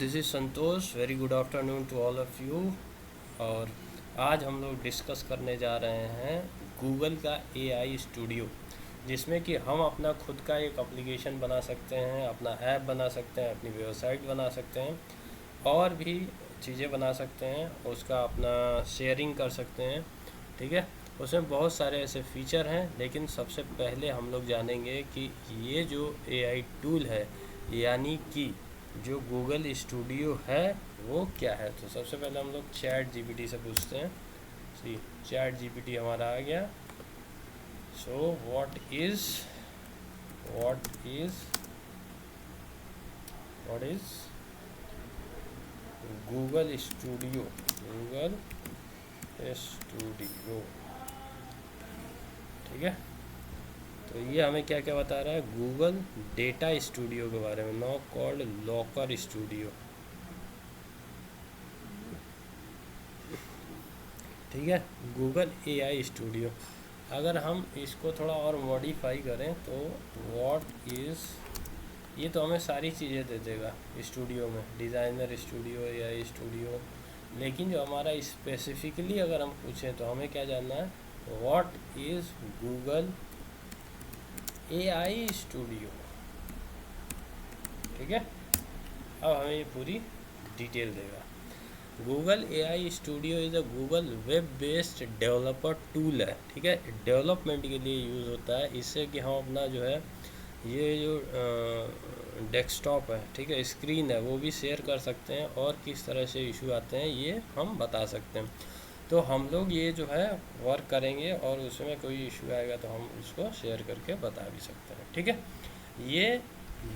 This is Santosh. Very good afternoon to all of you. और आज हम लोग डिस्कस करने जा रहे हैं गूगल का एआई स्टूडियो, जिसमें कि हम अपना खुद का एक एप्लीकेशन बना सकते हैं, अपना ऐप बना सकते हैं, अपनी वेबसाइट बना सकते हैं और भी चीज़ें बना सकते हैं, उसका अपना शेयरिंग कर सकते हैं। ठीक है, उसमें बहुत सारे ऐसे फीचर हैं, लेकिन सबसे पहले हम लोग जानेंगे कि ये जो एआई टूल है यानी कि जो गूगल स्टूडियो है वो क्या है। तो सबसे पहले हम लोग चैट जीपीटी से पूछते हैं। सी चैट जीपीटी हमारा आ गया। So what is Google studio. ठीक है, तो ये हमें क्या क्या बता रहा है, गूगल डेटा स्टूडियो के बारे में, नॉट कॉल्ड लॉकर स्टूडियो। ठीक है, गूगल एआई स्टूडियो। अगर हम इसको थोड़ा और मॉडिफाई करें तो व्हाट इज़, ये तो हमें सारी चीज़ें दे देगा स्टूडियो में, डिज़ाइनर स्टूडियो, एआई स्टूडियो। लेकिन जो हमारा स्पेसिफिकली अगर हम पूछें तो हमें क्या जानना है, what is Google AI studio. ठीक है, अब हमें ये पूरी डिटेल देगा। Google AI studio is a Google web based developer tool है। ठीक है, डेवलपमेंट के लिए यूज़ होता है, इससे कि हम अपना जो है ये जो डेस्कटॉप है, ठीक है, स्क्रीन है, वो भी शेयर कर सकते हैं और किस तरह से इशू आते हैं ये हम बता सकते हैं। तो हम लोग ये जो है वर्क करेंगे और उसमें कोई इशू आएगा तो हम उसको शेयर करके बता भी सकते हैं। ठीक है, ये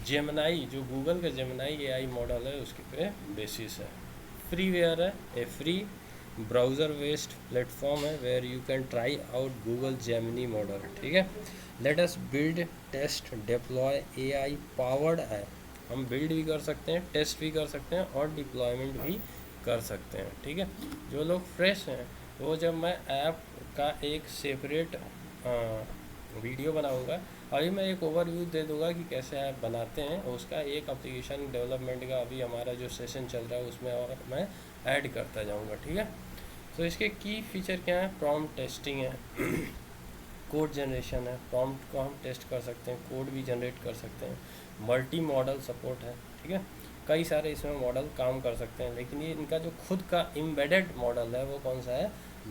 जेमिनाई, जो गूगल का जेमिनाई एआई मॉडल है उसके पे बेसिस है। फ्रीवेयर है, a free browser based platform है where you can try out Google Gemini model. ठीक है, let us build test deploy AI powered app. हम बिल्ड भी कर सकते हैं, टेस्ट भी कर सकते हैं और डिप्लॉयमेंट भी कर सकते हैं। ठीक है, जो लोग फ्रेश हैं वो, जब मैं ऐप का एक सेपरेट वीडियो बनाऊंगा, अभी मैं एक ओवरव्यू दे दूंगा कि कैसे ऐप बनाते हैं, उसका एक एप्लीकेशन डेवलपमेंट का अभी हमारा जो सेशन चल रहा है उसमें और मैं ऐड करता जाऊंगा। ठीक है, तो इसके की फीचर क्या है, प्रॉम्प्ट टेस्टिंग है, कोड जनरेशन है, प्रॉम्प्ट को हम टेस्ट कर सकते हैं, कोड भी जनरेट कर सकते हैं, मल्टी मॉडल सपोर्ट है। ठीक है, कई सारे इसमें मॉडल काम कर सकते हैं, लेकिन ये इनका जो खुद का एम्बेडेड मॉडल है वो कौन सा है,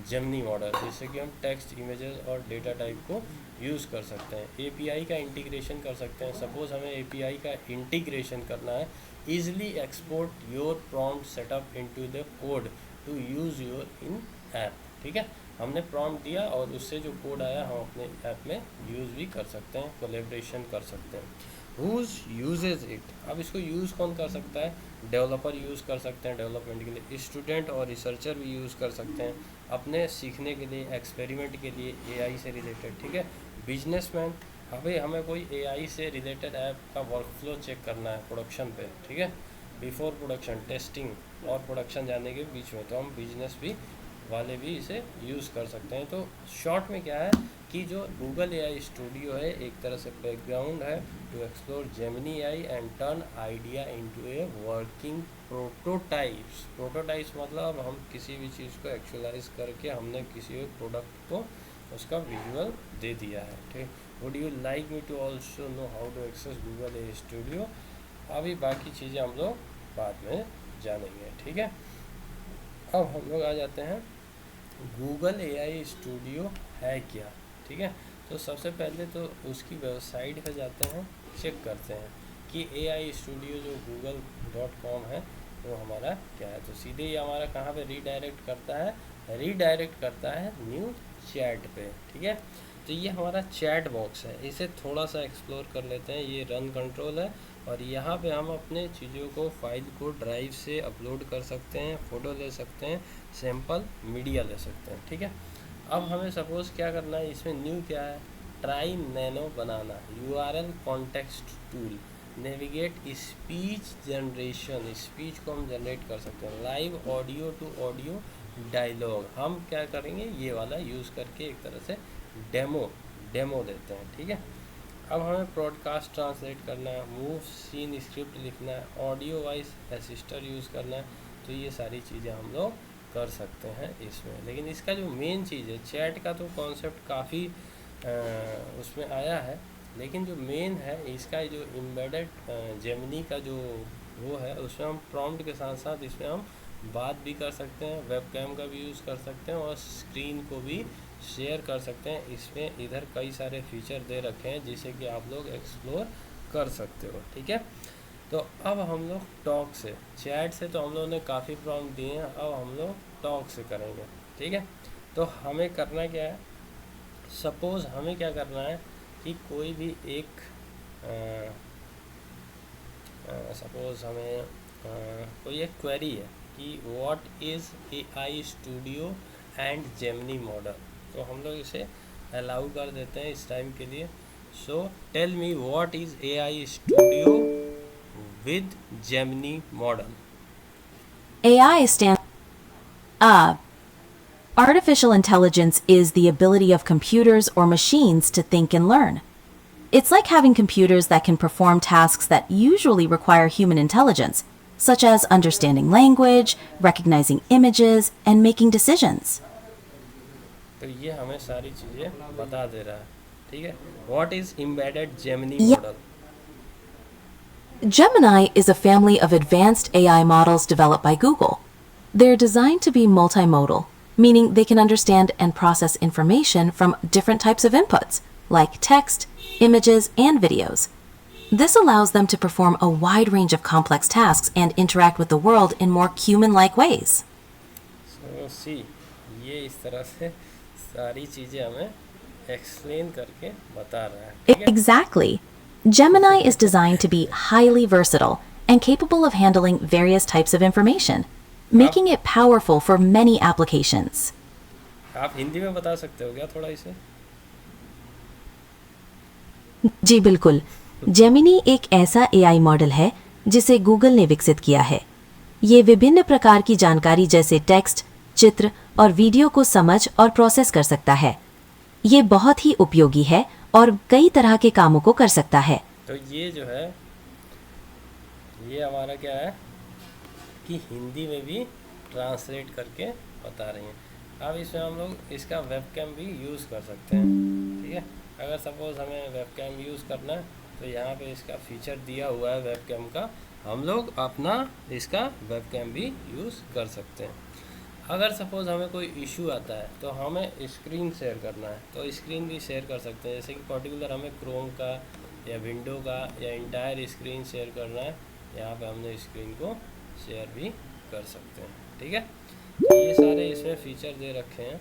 जेमिनी मॉडल, जिससे कि हम टेक्स्ट, इमेजेस और डेटा टाइप को यूज़ कर सकते हैं। एपीआई का इंटीग्रेशन कर सकते हैं। सपोज़ हमें एपीआई का इंटीग्रेशन करना है, easily export your prompt setup into the code to use your in app. ठीक है, हमने प्रॉम्प्ट दिया और उससे जो कोड आया हम अपने ऐप में यूज़ भी कर सकते हैं, कोलेब्रेशन कर सकते हैं। हुज यूजेज इट, अब इसको यूज़ कौन कर सकता है, डेवलपर यूज़ कर सकते हैं डेवलपमेंट के लिए, स्टूडेंट और रिसर्चर भी यूज़ कर सकते हैं अपने सीखने के लिए, एक्सपेरिमेंट के लिए एआई से रिलेटेड। ठीक है, बिजनेसमैन, अभी हमें कोई एआई से रिलेटेड ऐप का वर्कफ्लो चेक करना है प्रोडक्शन पे। ठीक है, बिफोर प्रोडक्शन, टेस्टिंग और प्रोडक्शन जाने के बीच में, तो हम बिजनेस भी वाले भी इसे यूज़ कर सकते हैं। तो शॉर्ट में क्या है कि जो गूगल एआई स्टूडियो है एक तरह से बैकग्राउंड है to explore Gemini AI and turn idea into a working prototypes. Prototypes मतलब हम किसी भी चीज़ को एक्चुअलाइज करके हमने किसी एक प्रोडक्ट को उसका विजुअल दे दिया है। ठीक, would you like me to also know how to access Google AI Studio. अभी बाकी चीज़ें हम लोग बाद में जानेंगे। ठीक है, अब हम लोग आ जाते हैं गूगल एआई स्टूडियो है क्या। ठीक है, तो सबसे पहले तो उसकी वेबसाइट पे जाते हैं, चेक करते हैं कि एआई स्टूडियो जो google.com है वो हमारा क्या है। तो सीधे ये हमारा कहाँ पे रीडायरेक्ट करता है, रीडायरेक्ट करता है न्यू चैट पे। ठीक है, तो ये हमारा चैट बॉक्स है, इसे थोड़ा सा एक्सप्लोर कर लेते हैं। ये रन कंट्रोल है और यहाँ पे हम अपने चीज़ों को, फाइल को ड्राइव से अपलोड कर सकते हैं, फ़ोटो ले सकते हैं, सैम्पल मीडिया ले सकते हैं। ठीक है, अब हमें सपोज़ क्या करना है, इसमें न्यू क्या है, try nano banana, URL context tool, navigate speech generation, speech को हम जनरेट कर सकते हैं, live audio to audio dialogue, हम क्या करेंगे ये वाला यूज़ करके एक तरह से डेमो देते हैं। ठीक है, अब हमें ब्रॉडकास्ट ट्रांसलेट करना है, मूव सीन स्क्रिप्ट लिखना है, ऑडियो वॉइस असिस्टर यूज़ करना है, तो ये सारी चीज़ें हम लोग कर सकते हैं इसमें। लेकिन इसका जो मेन चीज़ है, चैट का तो कॉन्सेप्ट काफ़ी उसमें आया है, लेकिन जो मेन है इसका जो एम्बेडेड जेमिनी का जो वो है, उसमें हम प्रॉम्प्ट के साथ साथ इसमें हम बात भी कर सकते हैं, वेबकैम का भी यूज़ कर सकते हैं और स्क्रीन को भी शेयर कर सकते हैं। इसमें इधर कई सारे फीचर दे रखे हैं जिसे कि आप लोग एक्सप्लोर कर सकते हो, ठीक है। तो अब हम लोग टॉक से, चैट से तो हम लोगों ने काफ़ी प्रॉम्प्ट दिए हैं, अब हम लोग टॉक से करेंगे, ठीक है। तो हमें करना क्या है, सपोज़ हमें क्या करना है कि कोई भी एक सपोज़ हमें कोई एक क्वेरी है कि what is AI studio and Gemini model, तो हम लोग इसे अलाउ कर देते हैं इस टाइम के लिए। So tell me what is AI Studio with Gemini model. AI stands. Artificial intelligence is the ability of computers or machines to think and learn. It's like having computers that can perform tasks that usually require human intelligence, such as understanding language, recognizing images, and making decisions. तो ये हमें सारी चीज़ें बता दे रहा है, ठीक है। What is embedded Gemini Yeah. Model. Gemini is a family of advanced AI models developed by Google. They're designed to be multimodal, meaning they can understand and process information from different types of inputs, like text, images, and videos. This allows them to perform a wide range of complex tasks and interact with the world in more human-like ways. सो सी, ये इस तरह से सारी चीज़ें हमें explain करके बता रहा है, ठीक है। Exactly. Gemini is designed to be highly versatile and capable of handling various types of information, making it powerful for many applications. आप हिंदी में बता सकते हो क्या थोड़ा इसे। जी बिल्कुल। जेमिनी एक ऐसा एआई मॉडल है जिसे गूगल ने विकसित किया है। ये विभिन्न प्रकार की जानकारी जैसे टेक्स्ट, चित्र और वीडियो को समझ और प्रोसेस कर सकता है। ये बहुत ही उपयोगी है और कई तरह के कामों को कर सकता है। तो ये जो है, ये हमारा क्या है कि हिंदी में भी ट्रांसलेट करके बता रही हैं। अब इसमें हम लोग इसका वेबकैम भी यूज़ कर सकते हैं, ठीक है। अगर सपोज़ हमें वेबकैम यूज़ करना है तो यहाँ पे इसका फीचर दिया हुआ है वेबकैम का, हम लोग अपना इसका वेबकैम भी यूज़ कर सकते हैं। अगर सपोज़ हमें कोई इशू आता है तो हमें स्क्रीन शेयर करना है तो स्क्रीन भी शेयर कर सकते हैं, जैसे कि पर्टिकुलर हमें क्रोम का या विंडो का या इंटायर स्क्रीन शेयर करना है, यहाँ पे हमने स्क्रीन को शेयर भी कर सकते हैं, ठीक है। तो ये सारे इसमें फीचर दे रखे हैं,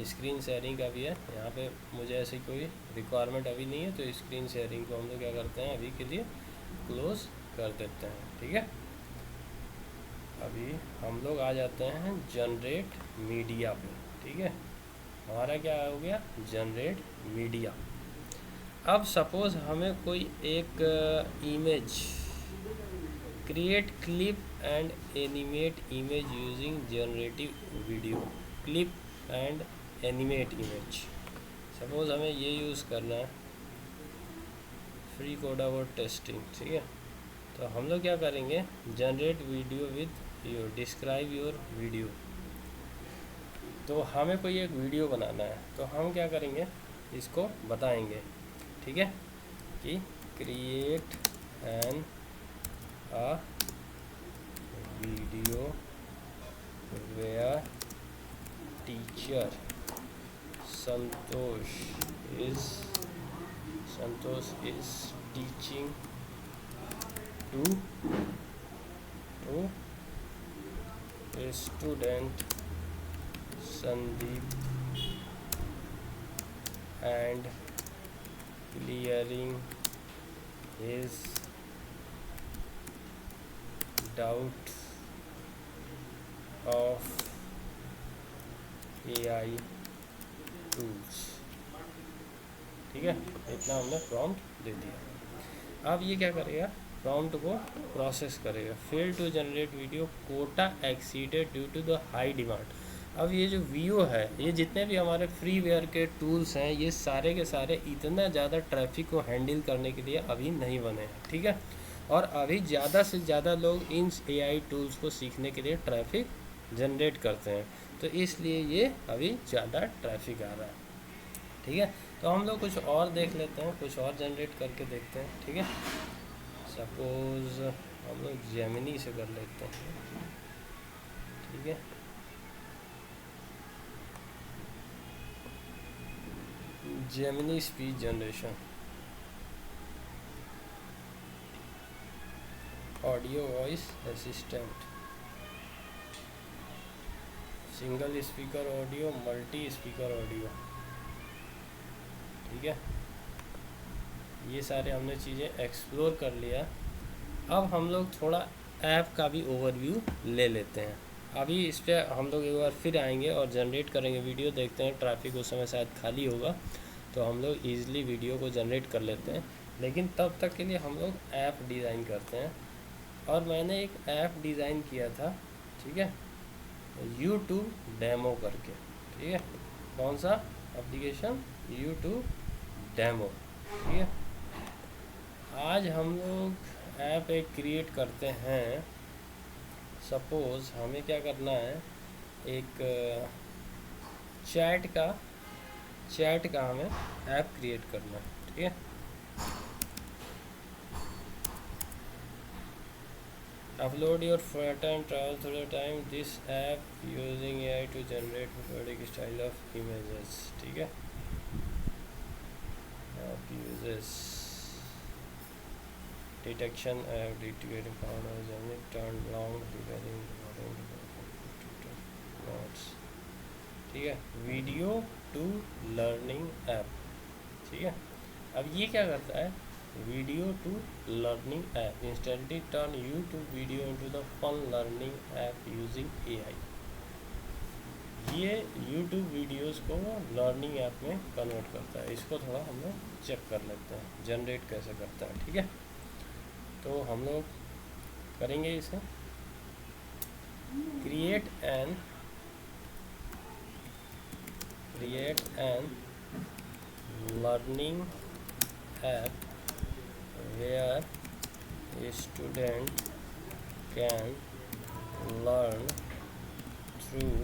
स्क्रीन शेयरिंग का भी है। यहाँ पे मुझे ऐसी कोई रिक्वायरमेंट अभी नहीं है, तो स्क्रीन शेयरिंग को हम लोग क्या करते हैं अभी के लिए क्लोज़ कर देते हैं, ठीक है। अभी हम लोग आ जाते हैं जनरेट मीडिया पे, ठीक है। हमारा क्या हो गया, जनरेट मीडिया। अब सपोज़ हमें कोई एक image, create clip and animate image using generative video, clip and animate image. Suppose हमें ये यूज़ करना है फ्री कोड अबाउट टेस्टिंग, ठीक है। तो हम लोग क्या करेंगे, generate video with your, describe your video. तो हमें कोई एक वीडियो बनाना है तो हम क्या करेंगे, इसको बताएंगे, ठीक है, कि create an a video where teacher Santosh is teaching to a student Sandeep and clearing his doubts of AI tools, ठीक है। इतना हमने प्रॉम्प्ट दे दिया। अब ये क्या करेगा, प्रॉम्प्ट को प्रोसेस करेगा। Fail to generate video, quota exceeded due to the high demand. अब ये जो वीओ है, ये जितने भी हमारे फ्रीवेयर के टूल्स हैं, ये सारे के सारे इतना ज़्यादा ट्रैफिक को हैंडल करने के लिए अभी नहीं बने हैं, ठीक है। और अभी ज़्यादा से ज़्यादा लोग इन एआई टूल्स को सीखने के लिए ट्रैफिक जनरेट करते हैं, तो इसलिए ये अभी ज़्यादा ट्रैफिक आ रहा है, ठीक है। तो हम लोग कुछ और देख लेते हैं, कुछ और जनरेट करके देखते हैं, ठीक है। सपोज़ हम लोग जेमिनी से कर लेते हैं, ठीक है। Gemini speech generation, audio voice assistant, single speaker audio, multi speaker audio, ठीक है। ये सारे हमने चीज़ें एक्सप्लोर कर लिया। अब हम लोग थोड़ा ऐप का भी ओवरव्यू ले लेते हैं। अभी इस पर हम लोग एक बार फिर आएंगे और जनरेट करेंगे वीडियो, देखते हैं ट्रैफिक उस समय शायद खाली होगा तो हम लोग ईज़िली वीडियो को जनरेट कर लेते हैं। लेकिन तब तक के लिए हम लोग ऐप डिज़ाइन करते हैं। और मैंने एक ऐप डिज़ाइन किया था, ठीक है, यूट्यूब डेमो करके, ठीक है। कौन सा एप्लीकेशन? यूट्यूब डेमो, ठीक है। आज हम लोग ऐप एक क्रिएट करते हैं। सपोज़ हमें क्या करना है, एक चैट का हमें ऐप क्रिएट करना है, ठीक है। Upload your photo and travel through the time. This app using AI to generate periodic style of images, ठीक है। App uses detection app detecting found as a turn long repairing notes, ठीक है। Video to learning app, ठीक है। अब ये क्या करता है, video to learning app instantly turn YouTube video into the fun learning app using AI. ये यूट्यूब वीडियोस को लर्निंग ऐप में कन्वर्ट करता है। इसको थोड़ा हम लोग चेक कर लेते हैं जनरेट कैसे करता है, ठीक है। तो हम लोग करेंगे इसे, create an learning app where a student can learn through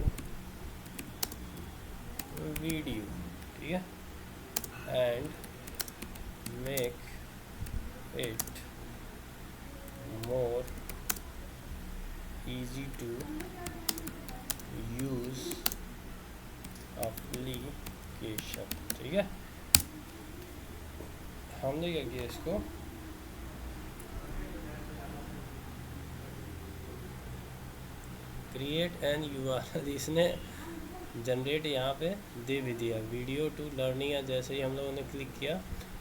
video, ठीक है, and make it more easy to use application, ठीक है। हमने क्या किया, इसको क्रिएट एन यूआरएल, इसने जनरेट यहाँ पे दे भी दिया, वीडियो टू लर्निंग है। जैसे ही हम लोगों ने क्लिक किया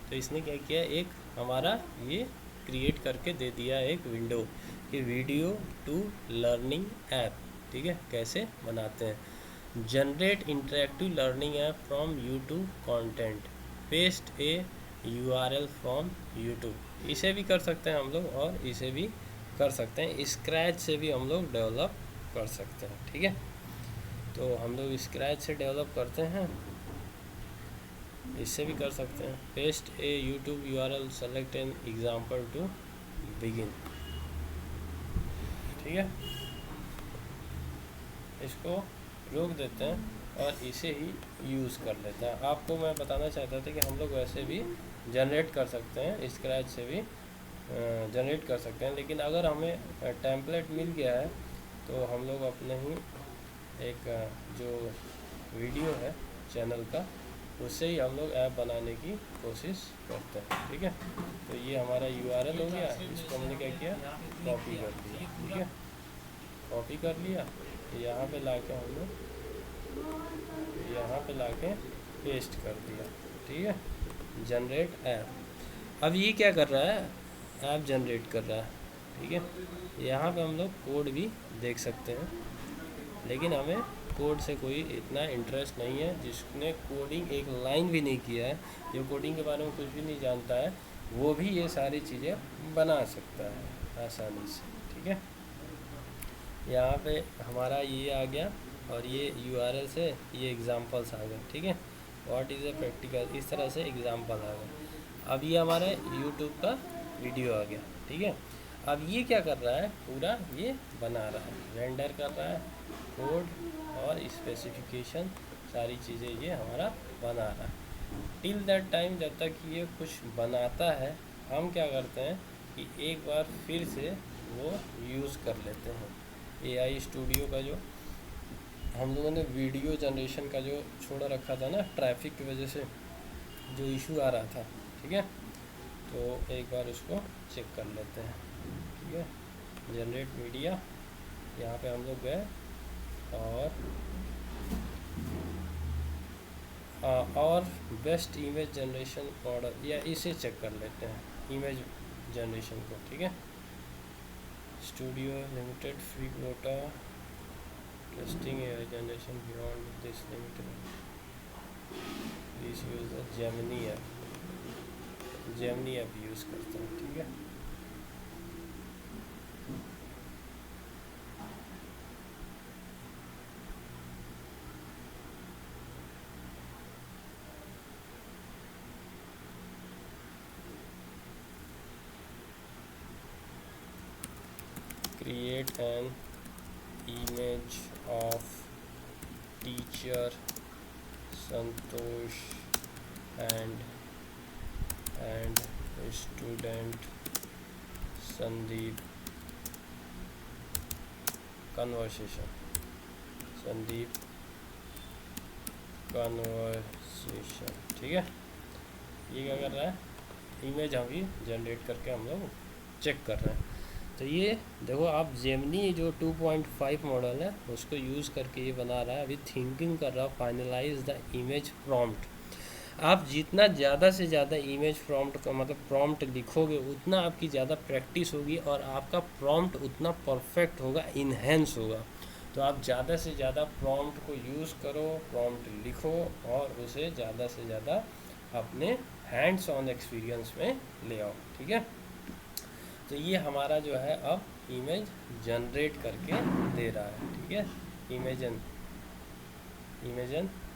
तो इसने क्या किया, एक हमारा ये क्रिएट करके दे दिया एक विंडो कि वीडियो टू लर्निंग ऐप, ठीक है, कैसे बनाते हैं। Generate interactive learning app from YouTube content, paste A URL from YouTube. इसे भी कर सकते हैं हम लोग और इसे भी कर सकते हैं, स्क्रैच से भी हम लोग डेवलप कर सकते हैं, ठीक है। तो हम लोग स्क्रैच से डेवलप करते हैं, इससे भी कर सकते हैं। Paste a YouTube URL, select an example to begin, ठीक है। इसको रोक देते हैं और इसे ही यूज़ कर लेते हैं। आपको मैं बताना चाहता था कि हम लोग वैसे भी जनरेट कर सकते हैं, स्क्रैच से भी जनरेट कर सकते हैं। लेकिन अगर हमें टेम्पलेट मिल गया है तो हम लोग अपने ही एक जो वीडियो है चैनल का, उससे ही हम लोग ऐप बनाने की कोशिश करते हैं, ठीक है। तो ये हमारा यूआरएल हो गया, इसको हमने क्या किया, कॉपी कर दिया, ठीक है। कॉपी कर लिया, यहाँ पे लाके हम लोग यहाँ पे लाके पेस्ट कर दिया, ठीक है। जनरेट ऐप, अब ये क्या कर रहा है, ऐप जनरेट कर रहा है, ठीक है। यहाँ पे हम लोग कोड भी देख सकते हैं, लेकिन हमें कोड से कोई इतना इंटरेस्ट नहीं है। जिसने कोडिंग एक लाइन भी नहीं किया है, जो कोडिंग के बारे में कुछ भी नहीं जानता है, वो भी ये सारी चीज़ें बना सकता है आसानी से, ठीक है। यहाँ पे हमारा ये आ गया और ये URL से ये एग्जांपल्स आ गए, ठीक है। व्हाट इज़ अ प्रैक्टिकल, इस तरह से एग्जांपल आ गए। अब ये हमारे यूट्यूब का वीडियो आ गया, ठीक है। अब ये क्या कर रहा है, पूरा ये बना रहा है, रेंडर कर रहा है, कोड और स्पेसिफिकेशन सारी चीज़ें ये हमारा बना रहा है। टिल दैट टाइम, जब तक ये कुछ बनाता है, हम क्या करते हैं कि एक बार फिर से वो यूज़ कर लेते हैं AI स्टूडियो का, जो हम लोगों ने वीडियो जनरेशन का जो छोड़ा रखा था ना, ट्रैफिक की वजह से जो इशू आ रहा था, ठीक है। तो एक बार उसको चेक कर लेते हैं, ठीक है। जनरेट मीडिया, यहाँ पे हम लोग गए और बेस्ट इमेज जनरेशन मॉडल, या इसे चेक कर लेते हैं इमेज जनरेशन को, ठीक है। Studio limited free quota testing AI generation beyond this limited, please use the Gemini app use करते हैं, ठीक है। Create an image of teacher Santosh and student Sandeep conversation. Sandeep conversation, ठीक है। ये क्या कर रहा है, इमेज अभी जनरेट करके हम लोग चेक कर रहे हैं। तो ये देखो आप, जेमिनी जो 2.5 मॉडल है उसको यूज़ करके ये बना रहा है, अभी थिंकिंग कर रहा है फाइनलाइज द इमेज प्रॉम्प्ट। आप जितना ज़्यादा से ज़्यादा इमेज प्रॉम्प्ट का मतलब प्रॉम्प्ट लिखोगे, उतना आपकी ज़्यादा प्रैक्टिस होगी और आपका प्रॉम्प्ट उतना परफेक्ट होगा, इन्हेंस होगा। तो आप ज़्यादा से ज़्यादा प्रॉम्प्ट को यूज़ करो, प्रॉम्प्ट लिखो और उसे ज़्यादा से ज़्यादा अपने हैंड्स ऑन एक्सपीरियंस में ले आओ, ठीक है। तो ये हमारा जो है अब इमेज जनरेट करके दे रहा है, ठीक है।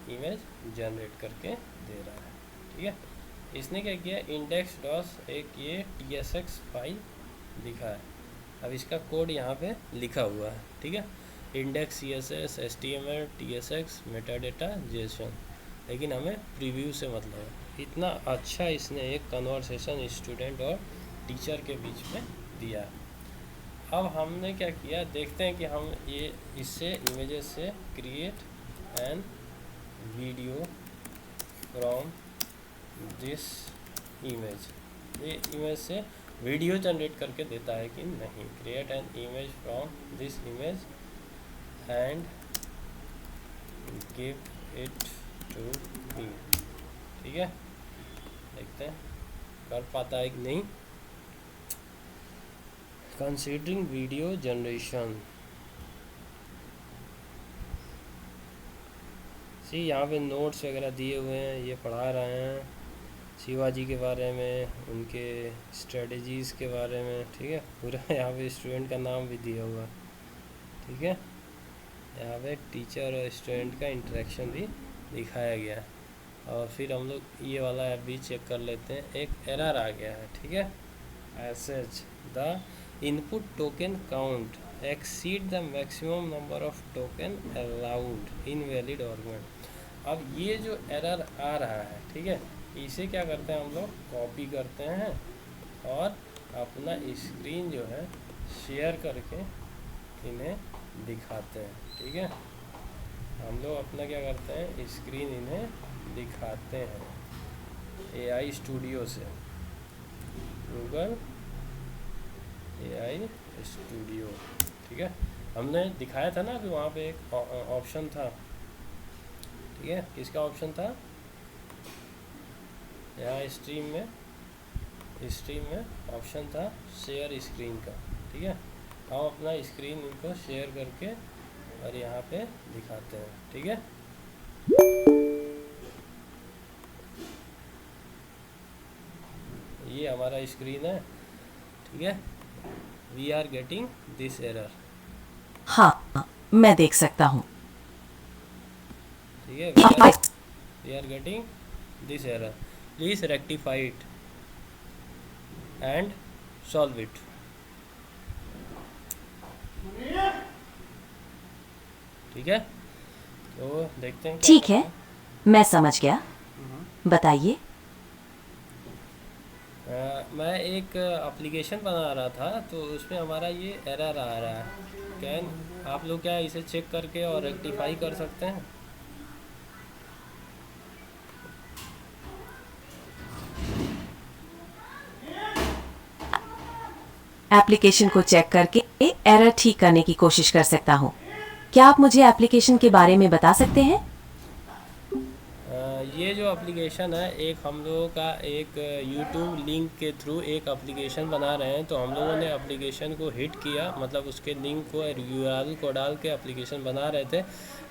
इमेज जनरेट करके दे रहा है, ठीक है। इसने क्या किया, इंडेक्स डॉस एक ये TSX फाइल लिखा है। अब इसका कोड यहाँ पे लिखा हुआ है, ठीक है। Index CSS HTML TSX metadata JSON, लेकिन हमें प्रीव्यू से मतलब है। इतना अच्छा इसने एक कन्वर्सेशन स्टूडेंट और टीचर के बीच में दिया है। अब हमने क्या किया, देखते हैं कि हम ये इससे इमेजेस से create an video from this image, ये इमेज से वीडियो जनरेट करके देता है कि नहीं। Create an image from this image and give it to me, ठीक है। देखते हैं कर पाता है कि नहीं। कंसीडरिंग वीडियो जनरेशन, सी यहाँ पे नोट्स वगैरह दिए हुए हैं, ये पढ़ा रहे हैं शिवाजी के बारे में, उनके स्ट्रेटजीज़ के बारे में, ठीक है। पूरा यहाँ पे स्टूडेंट का नाम भी दिया हुआ है, ठीक है। यहाँ पे टीचर और स्टूडेंट का इंटरेक्शन भी दिखाया गया है। और फिर हम लोग ये वाला ऐप भी चेक कर लेते हैं। एक एरर आ गया है, ठीक है। SH the input token count exceed the maximum number of token allowed invalid argument. अब ये जो एरर आ रहा है, ठीक है, इसे क्या करते हैं हम लोग, कॉपी करते हैं और अपना स्क्रीन जो है शेयर करके इन्हें दिखाते हैं, ठीक है। हम लोग अपना क्या करते हैं, स्क्रीन इन्हें दिखाते हैं AI स्टूडियो से, गूगल AI स्टूडियो, ठीक है। हमने दिखाया था ना कि वहाँ पे एक ऑप्शन था, ठीक है। किसका ऑप्शन था, यहाँ स्ट्रीम में ऑप्शन था शेयर स्क्रीन का, ठीक है। हम अपना स्क्रीन इनको शेयर करके और यहाँ पे दिखाते हैं, ठीक है। ये हमारा स्क्रीन है, ठीक है। We are getting this error. हाँ, मैं देख सकता हूँ। ठीक है, we are getting this error, please rectify it and solve it. ठीक है, तो देखते हैं क्या ठीक है, करना है। मैं समझ गया। बताइए। मैं एक एप्लीकेशन बना रहा था, तो उसमें हमारा ये एरर आ रहा है। कैन आप लोग क्या इसे चेक करके और रेक्टिफाई कर सकते हैं? एप्लीकेशन को चेक करके एरर ठीक करने की कोशिश कर सकता हूँ। क्या आप मुझे एप्लीकेशन के बारे में बता सकते हैं? ये जो एप्लीकेशन है, एक हम लोगों का एक यूट्यूब लिंक के थ्रू एक एप्लीकेशन बना रहे हैं। तो हम लोगों ने एप्लीकेशन को हिट किया, मतलब उसके लिंक को यूआरएल को डाल के एप्लीकेशन बना रहे थे,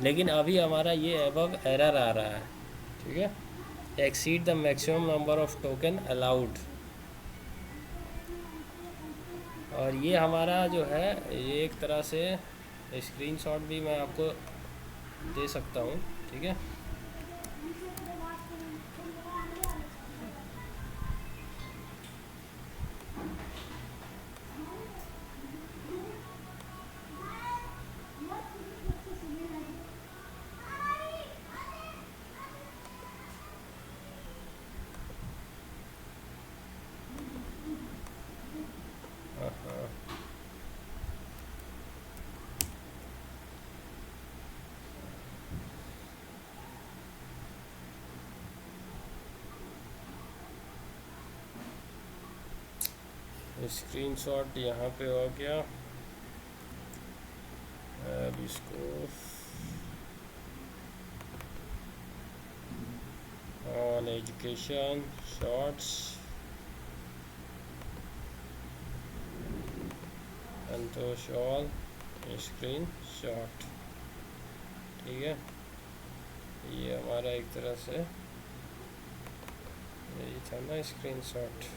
लेकिन अभी हमारा ये एबव एरर आ रहा है। ठीक है, exceed the maximum number of token allowed. और ये हमारा जो है, ये एक तरह से स्क्रीनशॉट भी मैं आपको दे सकता हूँ। ठीक है, स्क्रीनशॉट यहाँ पे हो गया। अब इसको on education shorts Santosh all screen shot. ठीक है, ये हमारा एक तरह से यही था ना, स्क्रीन शॉट।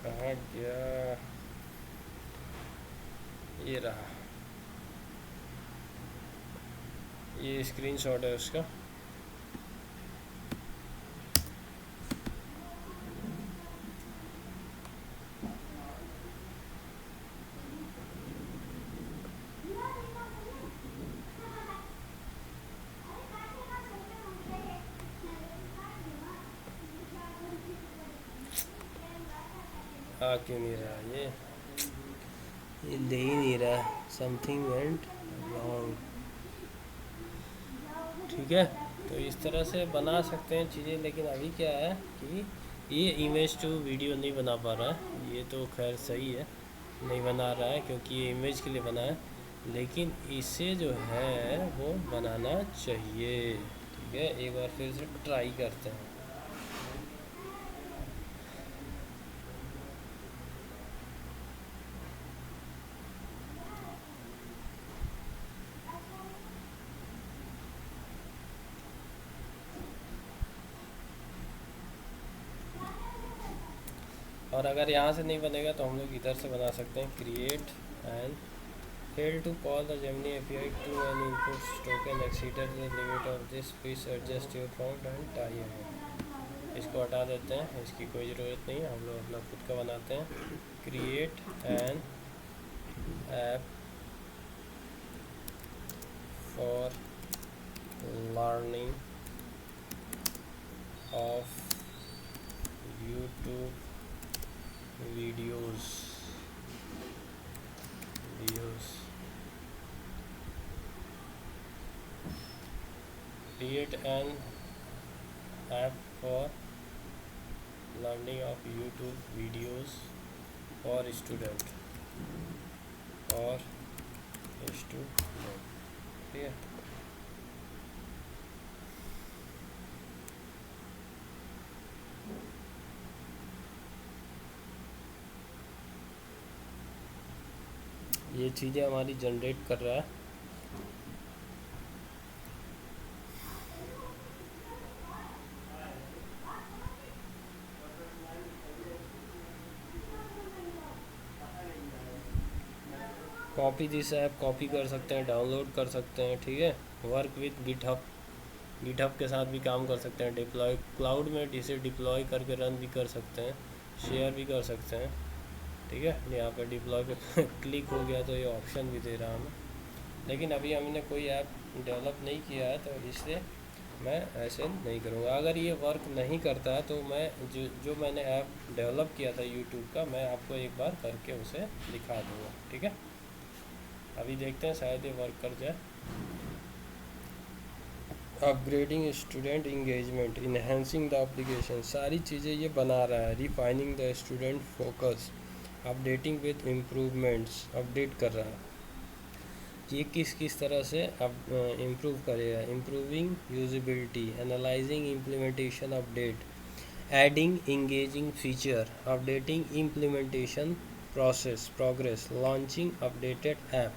कहाँ गया? ये रहा, ये स्क्रीनशॉट है उसका। आ क्यों नहीं रहा ये ले ही नहीं रहा, समथिंग वेंट रॉन्ग। ठीक है, तो इस तरह से बना सकते हैं चीज़ें, लेकिन अभी क्या है कि ये इमेज टू वीडियो नहीं बना पा रहा है। ये तो खैर सही है, नहीं बना रहा है क्योंकि ये इमेज के लिए बना है, लेकिन इसे जो है वो बनाना चाहिए। ठीक है, एक बार फिर से ट्राई करते हैं। और अगर यहाँ से नहीं बनेगा तो हम लोग इधर से बना सकते हैं, create and fail to call the Gemini API too many inputs token exceeded the limit of this, please adjust your prompt and tie in। इसको हटा देते हैं, इसकी कोई ज़रूरत नहीं है, हम लोग अपना खुद का बनाते हैं। Create an app for learning of YouTube videos create an app for learning of YouTube videos for student or student। ठीक है, ये चीज़ें हमारी जनरेट कर रहा है। कॉपी दिस ऐप कॉपी कर सकते हैं, डाउनलोड कर सकते हैं, ठीक है। वर्क विथ गिटहब, गिटहब के साथ भी काम कर सकते हैं। डिप्लॉय क्लाउड में इसे डिप्लॉय करके रन भी कर सकते हैं, शेयर भी कर सकते हैं, ठीक है। यहाँ पे डिप्लॉय पे क्लिक हो गया तो ये ऑप्शन भी दे रहा हमें, लेकिन अभी हमने कोई ऐप डेवलप नहीं किया है तो इसलिए मैं ऐसे नहीं करूँगा। अगर ये वर्क नहीं करता है तो मैं जो मैंने ऐप डेवलप किया था यूट्यूब का, मैं आपको एक बार करके उसे दिखा दूँगा, ठीक है। अभी देखते हैं, शायद ये वर्क कर जाए। Upgrading student engagement, enhancing the application, सारी चीज़ें ये बना रहा है। Refining the student focus, updating with improvements, update कर रहा है। ये किस किस तरह से अब इम्प्रूव करेगा। Improving usability, analysing implementation update, adding engaging feature, updating implementation process progress, launching updated app,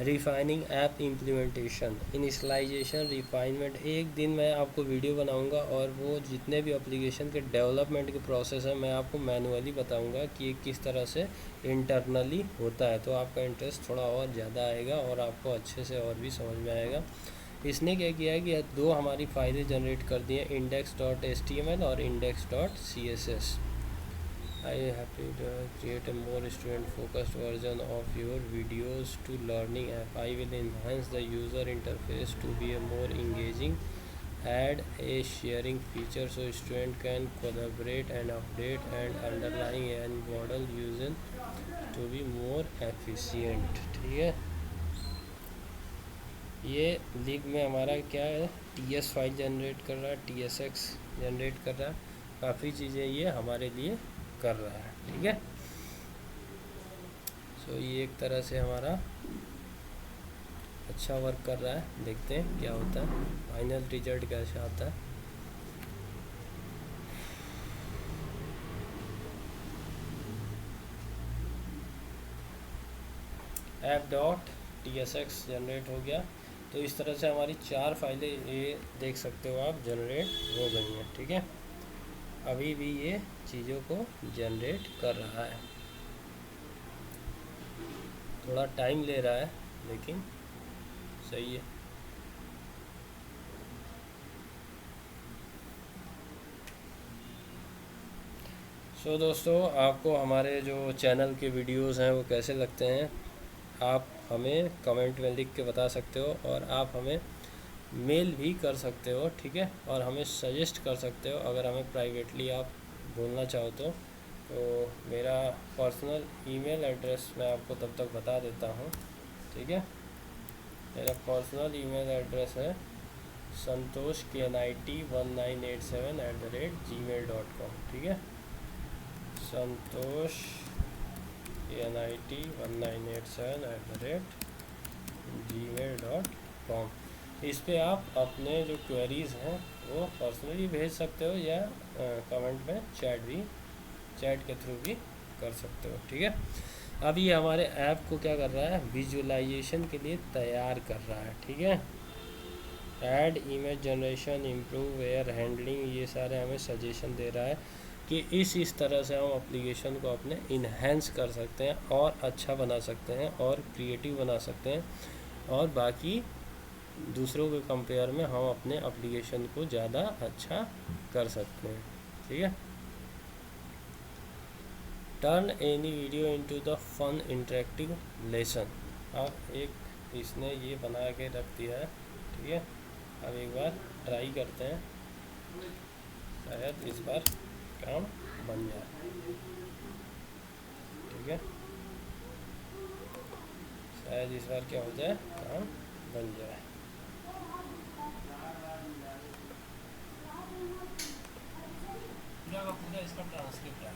refining app implementation, initialisation, refinement. एक दिन मैं आपको वीडियो बनाऊंगा और वो जितने भी एप्लीकेशन के डेवलपमेंट के प्रोसेस हैं मैं आपको मैनुअली बताऊंगा कि ये किस तरह से इंटरनली होता है, तो आपका इंटरेस्ट थोड़ा और ज़्यादा आएगा और आपको अच्छे से और भी समझ में आएगा। इसने क्या किया है कि दो हमारी फाइलें जनरेट कर दी हैं, index.html और index.css। I am happy to create a more student focused version of your videos to learning app. I will enhance the user interface to be a more engaging, add a sharing feature so student can collaborate and update and underlying and model using to be more efficient, ठीक है। ये लिब में हमारा क्या है, ts file generate कर रहा है, tsx जनरेट कर रहा है, काफ़ी चीज़ें ये हमारे लिए कर रहा है, ठीक है। सो ये एक तरह से हमारा अच्छा वर्क कर रहा है। देखते हैं क्या होता है, फाइनल रिजल्ट कैसे आता है। app.tsx जनरेट हो गया। तो इस तरह से हमारी 4 फाइलें ये देख सकते हो आप जनरेट हो गई हैं, ठीक है। अभी भी ये चीज़ों को जनरेट कर रहा है, थोड़ा टाइम ले रहा है लेकिन सही है। सो दोस्तों, आपको हमारे जो चैनल के वीडियोस हैं वो कैसे लगते हैं आप हमें कमेंट में लिख के बता सकते हो, और आप हमें मेल भी कर सकते हो, ठीक है। और हमें सजेस्ट कर सकते हो अगर हमें प्राइवेटली आप बोलना चाहो तो मेरा पर्सनल ईमेल एड्रेस मैं आपको तब तक बता देता हूँ, ठीक है। मेरा पर्सनल ईमेल एड्रेस है santoshknit1987@gmail.com, ठीक है। santoshknit1987@gmail.com। इस पे आप अपने जो क्वेरीज़ हैं वो पर्सनली भेज सकते हो या कमेंट में चैट के थ्रू भी कर सकते हो, ठीक है। अब ये हमारे ऐप को क्या कर रहा है, विजुअलाइजेशन के लिए तैयार कर रहा है, ठीक है। Add image generation, improve air handling, ये सारे हमें सजेशन दे रहा है कि इस तरह से हम एप्लीकेशन को अपने इन्हेंस कर सकते हैं और अच्छा बना सकते हैं और क्रिएटिव बना सकते हैं, और बाकी दूसरों के कंपेयर में हम अपने एप्लीकेशन को ज़्यादा अच्छा कर सकते हैं, ठीक है। Turn any video into the fun interactive lesson. अब एक इसने ये बना के रख दिया है, ठीक है। अब एक बार ट्राई करते हैं, शायद इस बार काम बन जाए, ठीक है। शायद इस बार क्या हो जाए, काम बन जाए। पूरा का पूरा इसका ट्रांसक्रिप्ट है।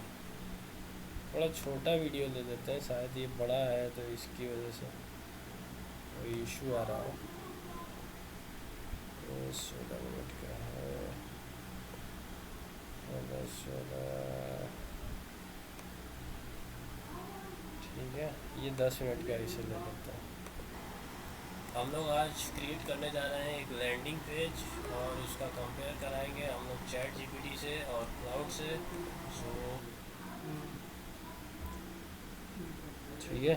थोड़ा छोटा वीडियो ले लेते हैं, शायद ये बड़ा है तो इसकी वजह से कोई इशू आ रहा हो। 16 मिनट का है, 16, ठीक है। ये 10 मिनट का इसे ले लेते हैं। हम लोग आज क्रिएट करने जा रहे हैं एक लैंडिंग पेज और उसका कंपेयर कराएंगे हम लोग चैट जीपीटी से और क्लाउड से। सो ठीक है,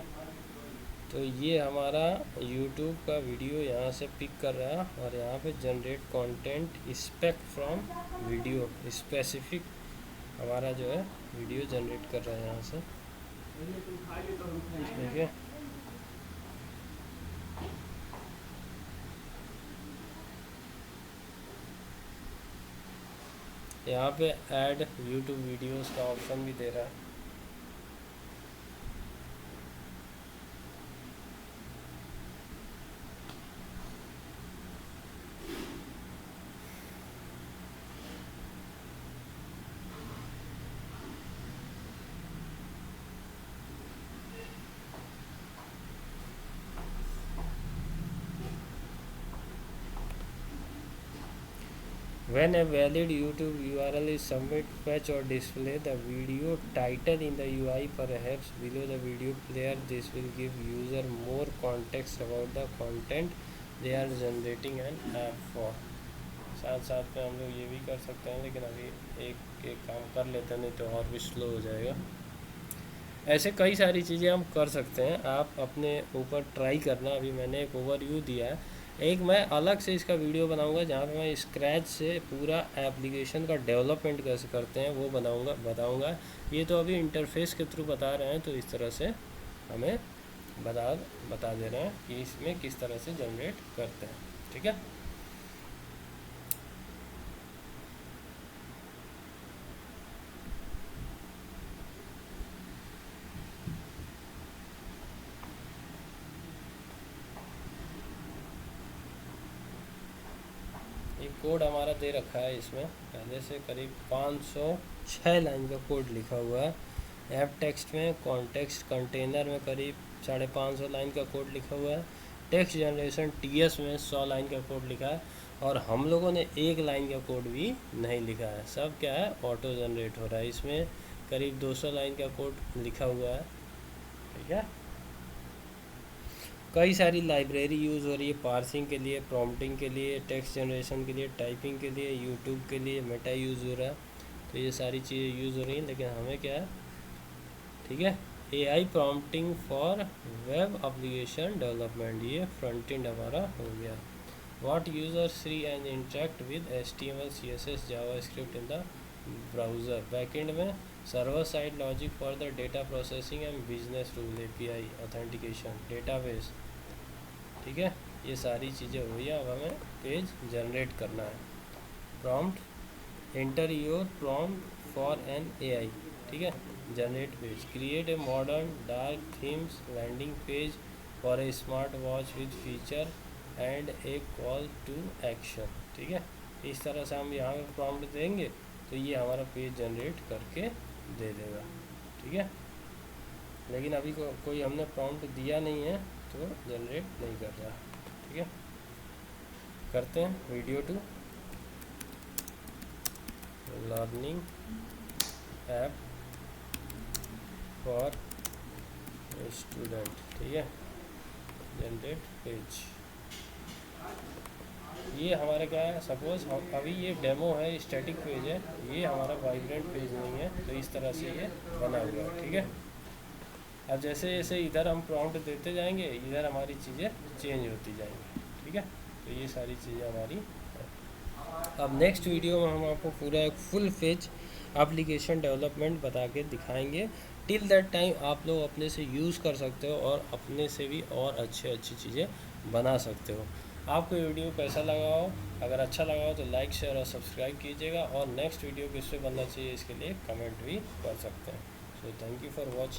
तो ये हमारा YouTube का वीडियो यहाँ से पिक कर रहा है और यहाँ पे generate content spec from video specific हमारा जो है वीडियो जनरेट कर रहा है यहाँ से, ठीक है। यहाँ पे ऐड YouTube वीडियोस का ऑप्शन भी दे रहा है। When a valid YouTube URL is submit, fetch or display the video title in the UI, perhaps below the video player. This will give user more context about the content they are generating an app for. साथ साथ में हम लोग ये भी कर सकते हैं, लेकिन अभी एक एक काम कर लेते हैं, नहीं तो और भी स्लो हो जाएगा। ऐसे कई सारी चीज़ें हम कर सकते हैं, आप अपने ऊपर ट्राई करना। अभी मैंने एक ओवरव्यू दिया है, एक मैं अलग से इसका वीडियो बनाऊंगा जहाँ पे मैं स्क्रैच से पूरा एप्लीकेशन का डेवलपमेंट कैसे करते हैं वो बताऊंगा। ये तो अभी इंटरफेस के थ्रू बता रहे हैं, तो इस तरह से हमें बता दे रहे हैं कि इसमें किस तरह से जनरेट करते हैं, ठीक है। कोड हमारा दे रखा है, इसमें पहले से करीब 506 लाइन का कोड लिखा हुआ है। ऐप टेक्स्ट में कॉन्टेक्स्ट कंटेनर में करीब 550 लाइन का कोड लिखा हुआ है। टेक्स्ट जनरेशन TS में 100 लाइन का कोड लिखा है, और हम लोगों ने 1 लाइन का कोड भी नहीं लिखा है, सब क्या है ऑटो जनरेट हो रहा है। इसमें करीब 200 लाइन का कोड लिखा हुआ है, ठीक है। कई सारी लाइब्रेरी यूज़ हो रही है पार्सिंग के लिए, प्रॉम्प्टिंग के लिए, टेक्स्ट जनरेशन के लिए, टाइपिंग के लिए, यूट्यूब के लिए मेटा यूज़ हो रहा है। तो ये सारी चीज़ें यूज़ हो रही हैं, लेकिन हमें क्या है, ठीक है, AI prompting for web application development, ये फ्रंट एंड हमारा हो गया। What user see and interact with HTML CSS JavaScript in the browser. Backend में server side logic for the data processing and business rule, API authentication, database, ठीक है। ये सारी चीज़ें हुई। अब हमें पेज जनरेट करना है। Prompt, enter your prompt for an AI, ठीक है। Generate page, create a modern dark themes landing page for a smart watch with feature and a call to action, ठीक है। इस तरह से हम यहाँ पे प्रॉम्प्ट देंगे तो ये हमारा पेज जनरेट करके दे देगा, ठीक है। लेकिन अभी कोई हमने प्रॉम्प्ट दिया नहीं है तो जनरेट नहीं कर रहा, ठीक है। करते हैं video 2, learning app for student, ठीक है। जनरेट पेज, ये हमारा क्या है, सपोज हम अभी ये डेमो है, स्टैटिक पेज है, ये हमारा वाइब्रेंट पेज नहीं है, तो इस तरह से ये बना हुआ है, ठीक है। अब जैसे जैसे इधर हम प्रॉम्प्ट देते जाएंगे, इधर हमारी चीज़ें चेंज होती जाएंगी, ठीक है। तो ये सारी चीज़ें हमारी है। अब नेक्स्ट वीडियो में हम आपको पूरा एक फुल पेज एप्लीकेशन डेवलपमेंट बता के दिखाएंगे। टिल दैट टाइम आप लोग अपने से यूज़ कर सकते हो और अपने से भी और अच्छी चीज़ें बना सकते हो। आपको ये वीडियो कैसा लगा हो, अगर अच्छा लगा हो तो लाइक शेयर और सब्सक्राइब कीजिएगा, और नेक्स्ट वीडियो किस पे बनना चाहिए इसके लिए कमेंट भी कर सकते हैं। So thank you for watching.